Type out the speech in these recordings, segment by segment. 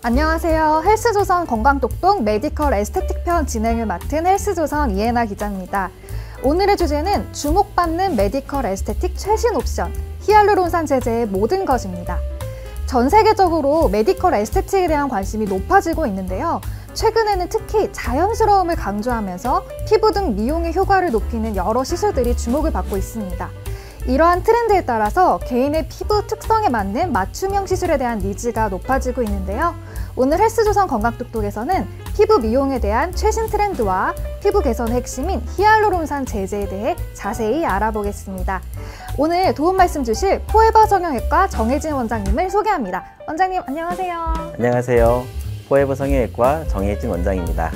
안녕하세요. 헬스조선 건강똑똑 메디컬 에스테틱 편 진행을 맡은 헬스조선 이혜나 기자입니다. 오늘의 주제는 주목받는 메디컬 에스테틱 최신 옵션, 히알루론산 제제의 모든 것입니다. 전 세계적으로 메디컬 에스테틱에 대한 관심이 높아지고 있는데요. 최근에는 특히 자연스러움을 강조하면서 피부 등 미용의 효과를 높이는 여러 시술들이 주목을 받고 있습니다. 이러한 트렌드에 따라서 개인의 피부 특성에 맞는 맞춤형 시술에 대한 니즈가 높아지고 있는데요. 오늘 헬스조선 건강똑똑에서는 피부 미용에 대한 최신 트렌드와 피부 개선의 핵심인 히알루론산 제제에 대해 자세히 알아보겠습니다. 오늘 도움 말씀 주실 포에버 성형외과 정혜진 원장님을 소개합니다. 원장님 안녕하세요. 안녕하세요. 포에버 성형외과 정혜진 원장입니다.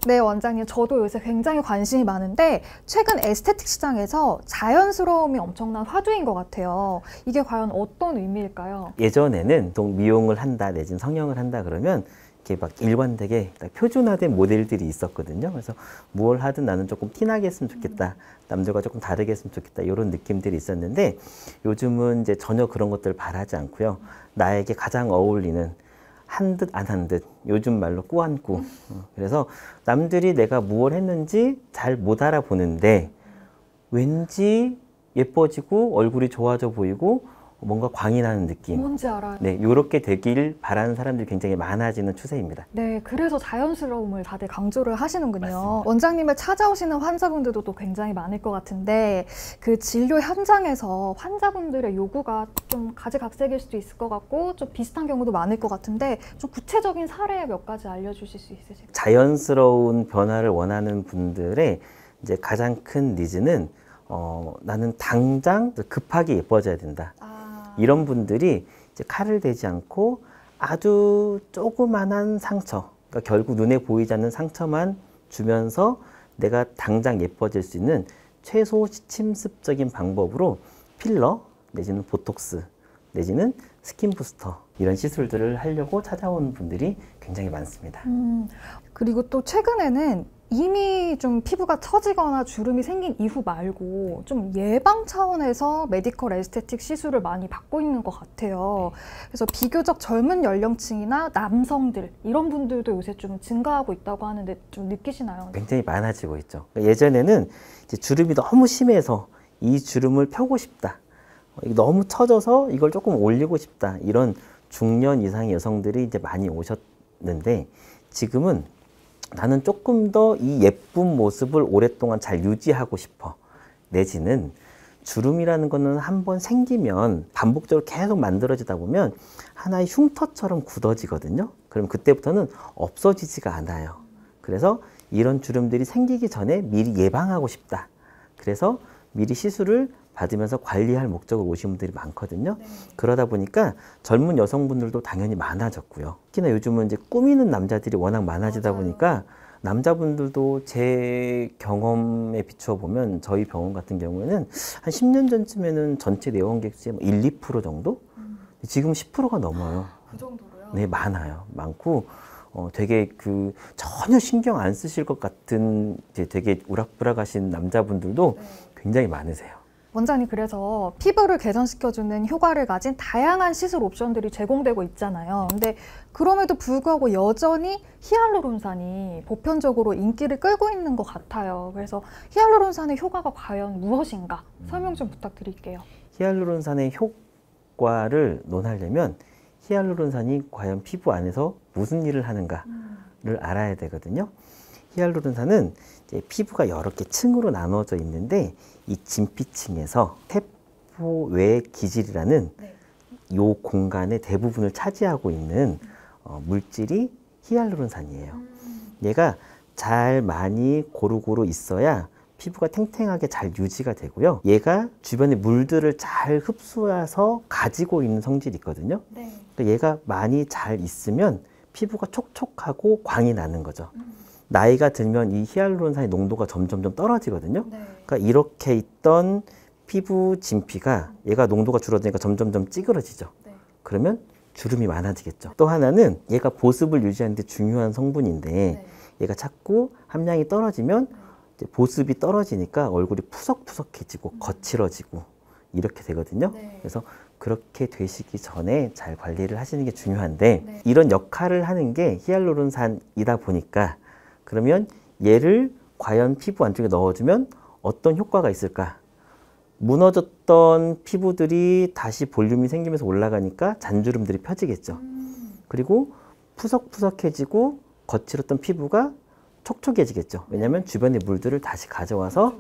네, 원장님. 저도 요새 굉장히 관심이 많은데 최근 에스테틱 시장에서 자연스러움이 엄청난 화두인 것 같아요. 이게 과연 어떤 의미일까요? 예전에는 미용을 한다 내지는 성형을 한다 그러면 이렇게 막 일관되게 표준화된 모델들이 있었거든요. 그래서 뭘 하든 나는 조금 티나게 했으면 좋겠다. 남들과 조금 다르게 했으면 좋겠다. 이런 느낌들이 있었는데 요즘은 이제 전혀 그런 것들을 바라지 않고요. 나에게 가장 어울리는 한 듯 안 한 듯, 요즘 말로 꾸안꾸. 그래서 남들이 내가 무엇을 했는지 잘 못 알아보는데 왠지 예뻐지고 얼굴이 좋아져 보이고 뭔가 광이 나는 느낌. 뭔지 알아요. 네, 이렇게 되길 바라는 사람들이 굉장히 많아지는 추세입니다. 네, 그래서 자연스러움을 다들 강조를 하시는군요. 맞습니다. 원장님을 찾아오시는 환자분들도 또 굉장히 많을 것 같은데 그 진료 현장에서 환자분들의 요구가 좀 가지각색일 수도 있을 것 같고 좀 비슷한 경우도 많을 것 같은데 좀 구체적인 사례 몇 가지 알려주실 수 있으실까요? 자연스러운 변화를 원하는 분들의 이제 가장 큰 니즈는 나는 당장 급하게 예뻐져야 된다. 이런 분들이 이제 칼을 대지 않고 아주 조그만한 상처, 그러니까 결국 눈에 보이지 않는 상처만 주면서 내가 당장 예뻐질 수 있는 최소 침습적인 방법으로 필러 내지는 보톡스 내지는 스킨 부스터 이런 시술들을 하려고 찾아오는 분들이 굉장히 많습니다. 그리고 또 최근에는 이미 좀 피부가 처지거나 주름이 생긴 이후 말고 좀 예방 차원에서 메디컬 에스테틱 시술을 많이 받고 있는 것 같아요. 그래서 비교적 젊은 연령층이나 남성들 이런 분들도 요새 좀 증가하고 있다고 하는데 좀 느끼시나요? 굉장히 많아지고 있죠. 예전에는 이제 주름이 너무 심해서 이 주름을 펴고 싶다. 너무 처져서 이걸 조금 올리고 싶다. 이런 중년 이상의 여성들이 이제 많이 오셨는데 지금은 나는 조금 더 이 예쁜 모습을 오랫동안 잘 유지하고 싶어. 내지는 주름이라는 거는 한번 생기면 반복적으로 계속 만들어지다 보면 하나의 흉터처럼 굳어지거든요. 그럼 그때부터는 없어지지가 않아요. 그래서 이런 주름들이 생기기 전에 미리 예방하고 싶다. 그래서 미리 시술을 받으면서 관리할 목적으로 오신 분들이 많거든요. 네. 그러다 보니까 젊은 여성분들도 당연히 많아졌고요. 특히나 요즘은 이제 꾸미는 남자들이 워낙 많아지다 맞아요. 보니까 남자분들도 제 경험에 비추어 보면 저희 병원 같은 경우에는 한 10년 전쯤에는 전체 내원객 수의 1, 2% 정도? 지금 10%가 넘어요. 그 정도로요? 네, 많아요. 많고 되게 전혀 신경 안 쓰실 것 같은 이제 되게 우락부락하신 남자분들도 네. 굉장히 많으세요. 원장님, 그래서 피부를 개선시켜주는 효과를 가진 다양한 시술 옵션들이 제공되고 있잖아요. 근데 그럼에도 불구하고 여전히 히알루론산이 보편적으로 인기를 끌고 있는 것 같아요. 그래서 히알루론산의 효과가 과연 무엇인가 설명 좀 부탁드릴게요. 히알루론산의 효과를 논하려면 히알루론산이 과연 피부 안에서 무슨 일을 하는가를 알아야 되거든요. 히알루론산은 이제 피부가 여러 개 층으로 나눠져 있는데 이 진피층에서 세포 외 기질이라는 네. 요 공간의 대부분을 차지하고 있는 물질이 히알루론산이에요. 얘가 잘 많이 고루고루 있어야 피부가 탱탱하게 잘 유지가 되고요. 얘가 주변의 물들을 잘 흡수해서 가지고 있는 성질이 있거든요. 네. 그러니까 얘가 많이 잘 있으면 피부가 촉촉하고 광이 나는 거죠. 나이가 들면 이 히알루론산의 농도가 점점 떨어지거든요. 네. 그러니까 이렇게 있던 피부 진피가 얘가 농도가 줄어드니까 점점 찌그러지죠. 네. 그러면 주름이 많아지겠죠. 또 하나는 얘가 보습을 유지하는 데 중요한 성분인데 네. 얘가 자꾸 함량이 떨어지면 이제 보습이 떨어지니까 얼굴이 푸석푸석해지고 거칠어지고 이렇게 되거든요. 네. 그래서 그렇게 되시기 전에 잘 관리를 하시는 게 중요한데 네. 이런 역할을 하는 게 히알루론산이다 보니까 그러면 얘를 과연 피부 안쪽에 넣어주면 어떤 효과가 있을까? 무너졌던 피부들이 다시 볼륨이 생기면서 올라가니까 잔주름들이 펴지겠죠. 그리고 푸석푸석해지고 거칠었던 피부가 촉촉해지겠죠. 왜냐하면 주변의 물들을 다시 가져와서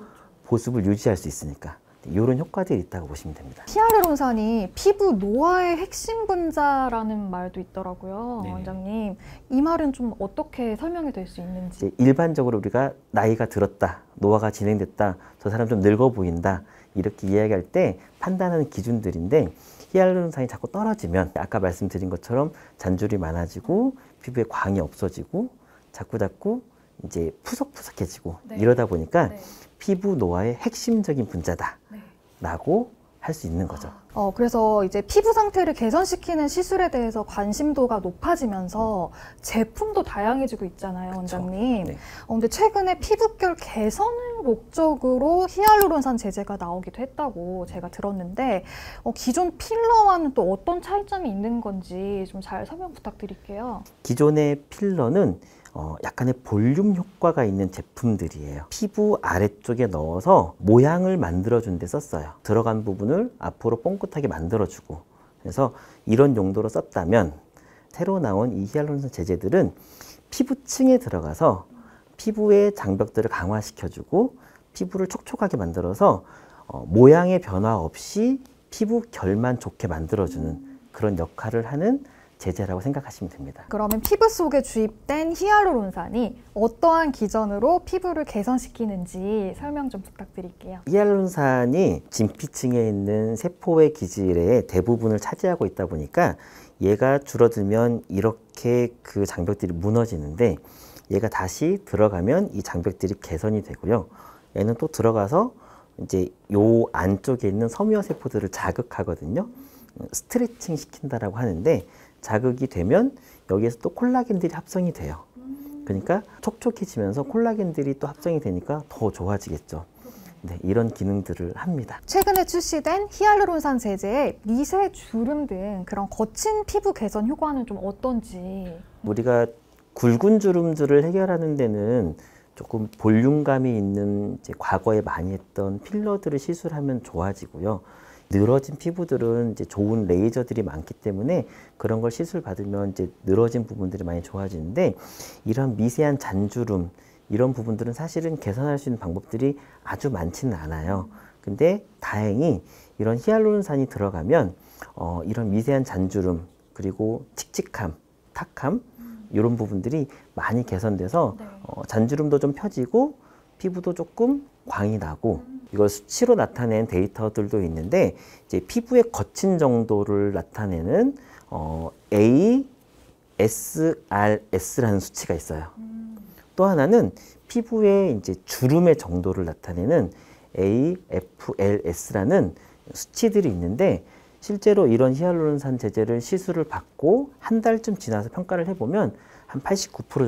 보습을 유지할 수 있으니까. 이런 효과들이 있다고 보시면 됩니다. 히알루론산이 피부 노화의 핵심 분자라는 말도 있더라고요. 네. 원장님, 이 말은 좀 어떻게 설명이 될 수 있는지. 이제 일반적으로 우리가 나이가 들었다, 노화가 진행됐다, 저 사람 좀 늙어 보인다 이렇게 이야기할 때 판단하는 기준들인데 히알루론산이 자꾸 떨어지면 아까 말씀드린 것처럼 잔줄이 많아지고 피부에 광이 없어지고 자꾸 이제 푸석푸석해지고 네. 이러다 보니까 네. 피부 노화의 핵심적인 분자다 네. 라고 할 수 있는 거죠. 그래서 이제 피부 상태를 개선시키는 시술에 대해서 관심도가 높아지면서 제품도 다양해지고 있잖아요, 원장님. 네. 근데 최근에 피부결 개선을 목적으로 히알루론산 제제가 나오기도 했다고 제가 들었는데 기존 필러와는 또 어떤 차이점이 있는 건지 좀 잘 설명 부탁드릴게요. 기존의 필러는 약간의 볼륨 효과가 있는 제품들이에요. 피부 아래쪽에 넣어서 모양을 만들어준 데 썼어요. 들어간 부분을 앞으로 뽕긋하게 만들어주고 그래서 이런 용도로 썼다면 새로 나온 이 히알루론산 제제들은 피부층에 들어가서 피부의 장벽들을 강화시켜주고 피부를 촉촉하게 만들어서 모양의 변화 없이 피부 결만 좋게 만들어주는 그런 역할을 하는 제제라고 생각하시면 됩니다. 그러면 피부 속에 주입된 히알루론산이 어떠한 기전으로 피부를 개선시키는지 설명 좀 부탁드릴게요. 히알루론산이 진피층에 있는 세포의 기질의 대부분을 차지하고 있다 보니까 얘가 줄어들면 이렇게 그 장벽들이 무너지는데 얘가 다시 들어가면 이 장벽들이 개선이 되고요. 얘는 또 들어가서 이제 요 안쪽에 있는 섬유화 세포들을 자극하거든요. 스트레칭 시킨다라고 하는데 자극이 되면 여기에서 또 콜라겐들이 합성이 돼요. 그러니까 촉촉해지면서 콜라겐들이 또 합성이 되니까 더 좋아지겠죠. 네, 이런 기능들을 합니다. 최근에 출시된 히알루론산 제제의 미세 주름 등 그런 거친 피부 개선 효과는 좀 어떤지. 우리가 굵은 주름들을 해결하는 데는 조금 볼륨감이 있는 이제 과거에 많이 했던 필러들을 시술하면 좋아지고요. 늘어진 피부들은 이제 좋은 레이저들이 많기 때문에 그런 걸 시술 받으면 이제 늘어진 부분들이 많이 좋아지는데 이런 미세한 잔주름 이런 부분들은 사실은 개선할 수 있는 방법들이 아주 많지는 않아요. 근데 다행히 이런 히알루론산이 들어가면 이런 미세한 잔주름 그리고 칙칙함, 탁함 이런 부분들이 많이 개선돼서 잔주름도 좀 펴지고 피부도 조금 광이 나고 이걸 수치로 나타낸 데이터들도 있는데 이제 피부의 거친 정도를 나타내는 ASRS라는 수치가 있어요. 또 하나는 피부의 이제 주름의 정도를 나타내는 AFLS라는 수치들이 있는데 실제로 이런 히알루론산 제제를 시술을 받고 한 달쯤 지나서 평가를 해보면 한 89%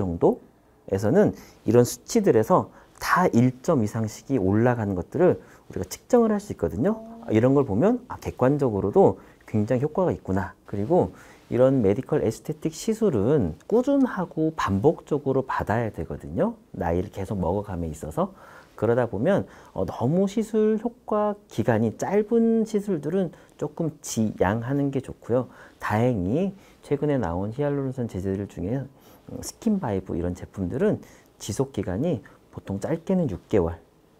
정도에서는 이런 수치들에서 다 1점 이상씩이 올라가는 것들을 우리가 측정을 할 수 있거든요. 이런 걸 보면 객관적으로도 굉장히 효과가 있구나. 그리고 이런 메디컬 에스테틱 시술은 꾸준하고 반복적으로 받아야 되거든요. 나이를 계속 먹어감에 있어서. 그러다 보면 너무 시술 효과 기간이 짧은 시술들은 조금 지양하는 게 좋고요. 다행히 최근에 나온 히알루론산 제제들 중에 스킨바이브 이런 제품들은 지속 기간이 보통 짧게는 6개월,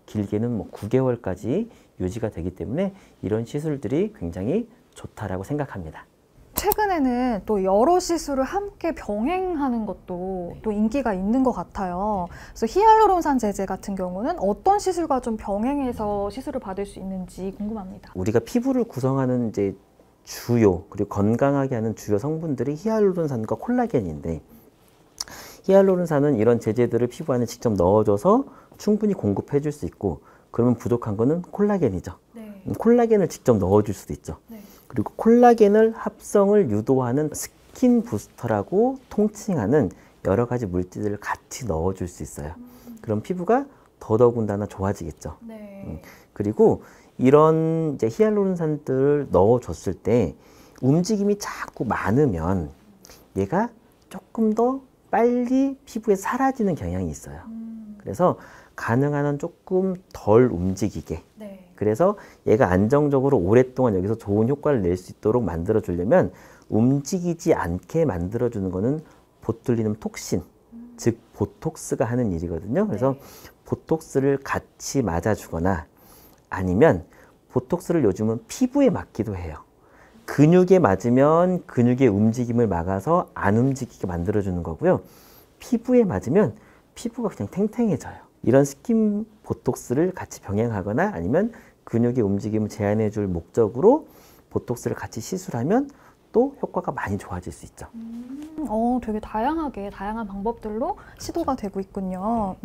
길게는 뭐 9개월까지 유지가 되기 때문에 이런 시술들이 굉장히 좋다라고 생각합니다. 최근에는 또 여러 시술을 함께 병행하는 것도 또 인기가 있는 것 같아요. 그래서 히알루론산 제제 같은 경우는 어떤 시술과 좀 병행해서 시술을 받을 수 있는지 궁금합니다. 우리가 피부를 구성하는 이제 주요 그리고 건강하게 하는 주요 성분들이 히알루론산과 콜라겐인데 히알루론산은 이런 제제들을 피부 안에 직접 넣어줘서 충분히 공급해 줄 수 있고 그러면 부족한 거는 콜라겐이죠. 네. 콜라겐을 직접 넣어줄 수도 있죠. 네. 그리고 콜라겐을 합성을 유도하는 스킨 부스터라고 통칭하는 여러 가지 물질들을 같이 넣어줄 수 있어요. 그럼 피부가 더더군다나 좋아지겠죠. 네. 그리고 이런 이제 히알루론산들을 넣어줬을 때 움직임이 자꾸 많으면 얘가 조금 더 빨리 피부에 사라지는 경향이 있어요. 그래서 가능한 한 조금 덜 움직이게. 네. 그래서 얘가 안정적으로 오랫동안 여기서 좋은 효과를 낼 수 있도록 만들어 주려면 움직이지 않게 만들어 주는 거는 보툴리눔 톡신, 즉 보톡스가 하는 일이거든요. 그래서 네. 보톡스를 같이 맞아주거나 아니면 보톡스를 요즘은 피부에 맞기도 해요. 근육에 맞으면 근육의 움직임을 막아서 안 움직이게 만들어주는 거고요. 피부에 맞으면 피부가 그냥 탱탱해져요. 이런 스킨 보톡스를 같이 병행하거나 아니면 근육의 움직임을 제한해 줄 목적으로 보톡스를 같이 시술하면 또 효과가 많이 좋아질 수 있죠. 되게 다양한 방법들로 시도가 되고 있군요.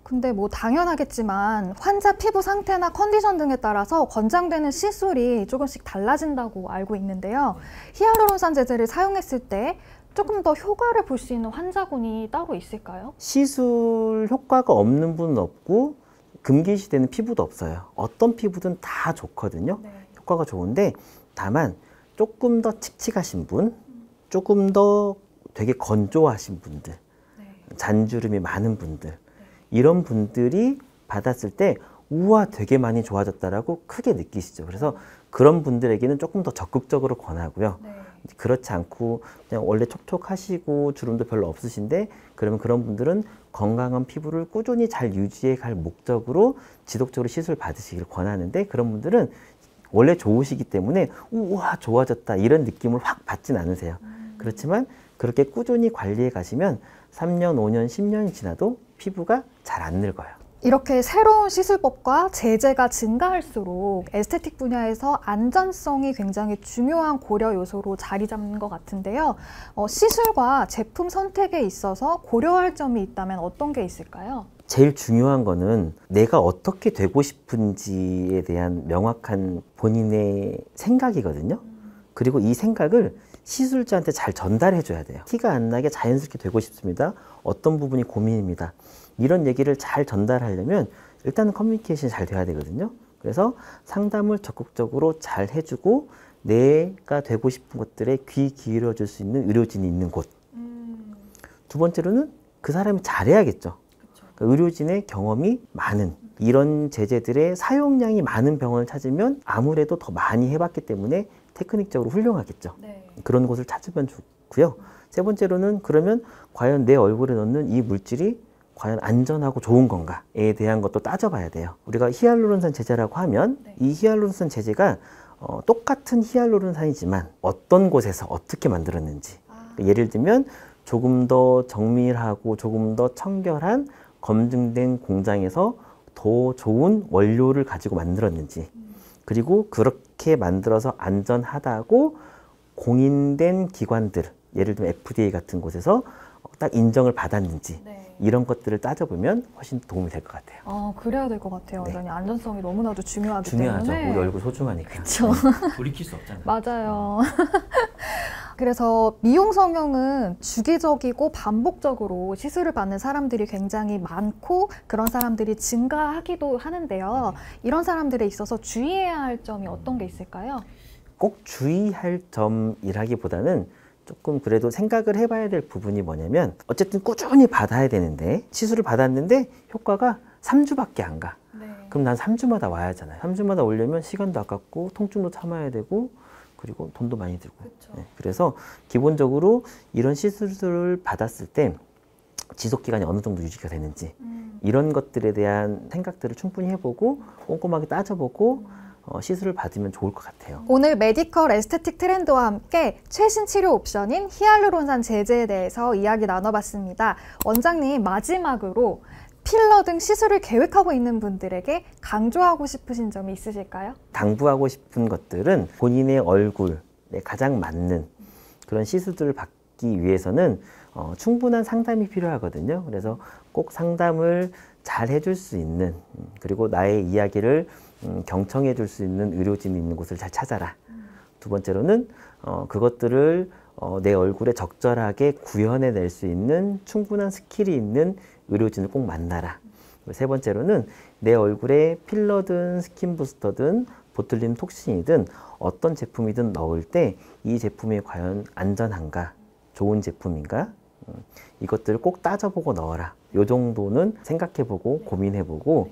근데 뭐 당연하겠지만 환자 피부 상태나 컨디션 등에 따라서 권장되는 시술이 조금씩 달라진다고 알고 있는데요. 히알루론산 제제를 사용했을 때 조금 더 효과를 볼 수 있는 환자군이 따로 있을까요? 시술 효과가 없는 분은 없고 금기시되는 피부도 없어요. 어떤 피부든 다 좋거든요. 네. 효과가 좋은데 다만 조금 더 칙칙하신 분, 조금 더 되게 건조하신 분들, 잔주름이 많은 분들, 이런 분들이 받았을 때 우와 되게 많이 좋아졌다라고 크게 느끼시죠. 그래서 그런 분들에게는 조금 더 적극적으로 권하고요. 네. 그렇지 않고 그냥 원래 촉촉하시고 주름도 별로 없으신데 그러면 그런 분들은 건강한 피부를 꾸준히 잘 유지해 갈 목적으로 지속적으로 시술 받으시길 권하는데 그런 분들은 원래 좋으시기 때문에 우와 좋아졌다 이런 느낌을 확 받진 않으세요. 그렇지만 그렇게 꾸준히 관리해 가시면 3년, 5년, 10년이 지나도 피부가 잘 안 늙어요. 이렇게 새로운 시술법과 제재가 증가할수록 에스테틱 분야에서 안전성이 굉장히 중요한 고려 요소로 자리 잡는 것 같은데요. 시술과 제품 선택에 있어서 고려할 점이 있다면 어떤 게 있을까요? 제일 중요한 거는 내가 어떻게 되고 싶은지에 대한 명확한 본인의 생각이거든요. 그리고 이 생각을 시술자한테 잘 전달해 줘야 돼요. 티가 안 나게 자연스럽게 되고 싶습니다. 어떤 부분이 고민입니다. 이런 얘기를 잘 전달하려면 일단은 커뮤니케이션이 잘 돼야 되거든요. 그래서 상담을 적극적으로 잘 해주고 내가 되고 싶은 것들에 귀 기울여 줄 수 있는 의료진이 있는 곳. 두 번째로는 그 사람이 잘해야겠죠. 그러니까 의료진의 경험이 많은 이런 제재들의 사용량이 많은 병원을 찾으면 아무래도 더 많이 해봤기 때문에 테크닉적으로 훌륭하겠죠. 네. 그런 곳을 찾으면 좋고요. 세 번째로는 그러면 과연 내 얼굴에 넣는 이 물질이 과연 안전하고 좋은 건가에 대한 것도 따져봐야 돼요. 우리가 히알루론산 제제라고 하면 이 히알루론산 제제가 똑같은 히알루론산이지만 어떤 곳에서 어떻게 만들었는지 예를 들면 조금 더 정밀하고 조금 더 청결한 검증된 공장에서 더 좋은 원료를 가지고 만들었는지 그리고 그렇게 만들어서 안전하다고 공인된 기관들 예를 들면 FDA 같은 곳에서 딱 인정을 받았는지 이런 것들을 따져보면 훨씬 도움이 될 것 같아요. 그래야 될 것 같아요. 네. 완전히 안전성이 너무나도 중요하기 중요하죠. 때문에. 우리 얼굴 소중하니까. 그쵸. 네. 돌이킬 수 없잖아요. 맞아요. 그래서 미용 성형은 주기적이고 반복적으로 시술을 받는 사람들이 굉장히 많고 그런 사람들이 증가하기도 하는데요. 이런 사람들에 있어서 주의해야 할 점이 어떤 게 있을까요? 꼭 주의할 점이라기보다는 조금 그래도 생각을 해봐야 될 부분이 뭐냐면 어쨌든 꾸준히 받아야 되는데 시술을 받았는데 효과가 3주밖에 안 가. 그럼 난 3주마다 와야 하잖아요. 3주마다 오려면 시간도 아깝고 통증도 참아야 되고 그리고 돈도 많이 들고. 네, 그래서 기본적으로 이런 시술을 받았을 때 지속기간이 어느 정도 유지가 되는지 이런 것들에 대한 생각들을 충분히 해보고 꼼꼼하게 따져보고 시술을 받으면 좋을 것 같아요. 오늘 메디컬 에스테틱 트렌드와 함께 최신 치료 옵션인 히알루론산 제제에 대해서 이야기 나눠봤습니다. 원장님, 마지막으로 필러 등 시술을 계획하고 있는 분들에게 강조하고 싶으신 점이 있으실까요? 당부하고 싶은 것들은 본인의 얼굴에 가장 맞는 그런 시술들을 받기 위해서는 충분한 상담이 필요하거든요. 그래서 꼭 상담을 잘 해줄 수 있는 그리고 나의 이야기를 경청해 줄 수 있는 의료진이 있는 곳을 잘 찾아라. 두 번째로는 그것들을 내 얼굴에 적절하게 구현해 낼 수 있는 충분한 스킬이 있는 의료진을 꼭 만나라. 세 번째로는 내 얼굴에 필러든 스킨 부스터든 보툴림 톡신이든 어떤 제품이든 넣을 때 이 제품이 과연 안전한가, 좋은 제품인가, 이것들을 꼭 따져보고 넣어라. 이 정도는 생각해보고 고민해보고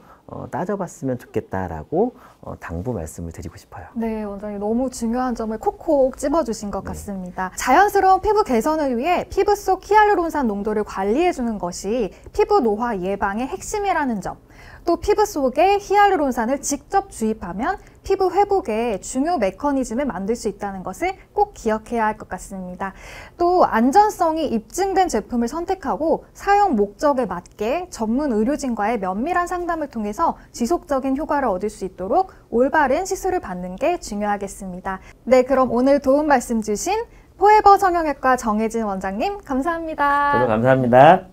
따져봤으면 좋겠다라고 당부 말씀을 드리고 싶어요. 네, 원장님 너무 중요한 점을 콕콕 찝어주신 것 같습니다. 자연스러운 피부 개선을 위해 피부 속 히알루론산 농도를 관리해주는 것이 피부 노화 예방의 핵심이라는 점, 또 피부 속에 히알루론산을 직접 주입하면 피부 회복에 중요 메커니즘을 만들 수 있다는 것을 꼭 기억해야 할 것 같습니다. 또 안전성이 입증된 제품을 선택하고 사용 목적에 맞게 전문 의료진과의 면밀한 상담을 통해서 지속적인 효과를 얻을 수 있도록 올바른 시술을 받는 게 중요하겠습니다. 네, 그럼 오늘 도움 말씀 주신 포에버 성형외과 정혜진 원장님 감사합니다. 저도 감사합니다.